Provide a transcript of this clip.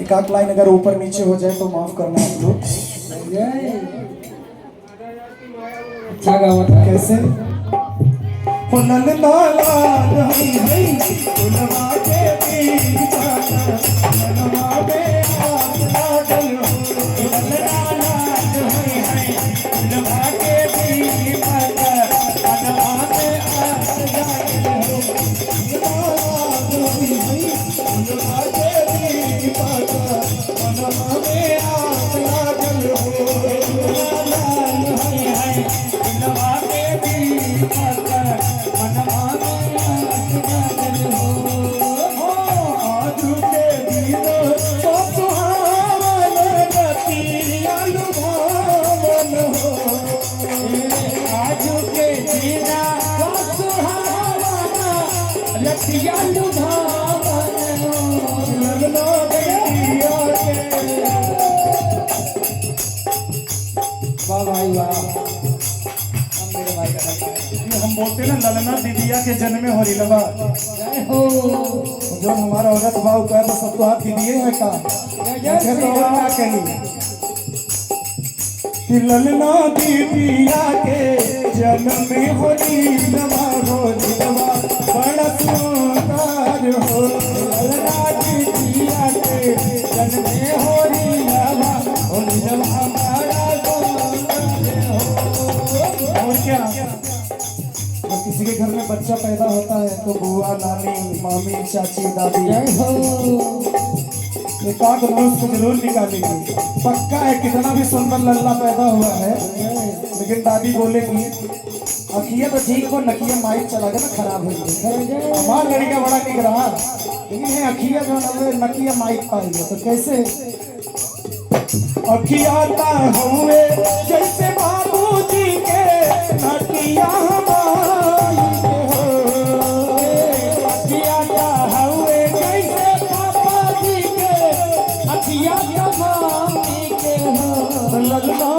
एक आध लाइन अगर ऊपर नीचे हो जाए तो माफ करना आप लोग। अच्छा गावा था कैसे फुलन लाला हई हई फुलवा के पीछा मनवा में आग लागल हो फुलन लाला हई हई फुलवा के पीछा मनवा में आग लागल हो हई हई फुलवा के पीछा मनवा में आग लागल हो हई हई फुलवा के पीछा हम बोलते ना ललना दीदिया के जन्मे हो रिलवा जो हमारा औरत भाव का तो सब तो आप दीदिए है का तो और क्या कही कि ललना दीदिया के जन्मे हो रिलवा बड़ा सुंदर हो ललना दीदिया के जन्मे हो रिलवा बड़ा सुंदर हो। और क्या जब किसी के घर में बच्चा पैदा होता है तो बुआ नानी मामी चाची दादी एक आध रोज को जरूर निकालेंगे। पक्का है कितना भी सुंदर लल्ला पैदा हुआ है लेकिन दादी बोलेगी अखिया तो ठीक हो नकिया माइक चला गया ना खराब हो गई हमारा लड़का बड़ा निक रहा लेकिन है अखिया जो है नकिया माइक पाएंगे तो कैसे अखिया हुए जैसे बाबूजी के नकिया लगना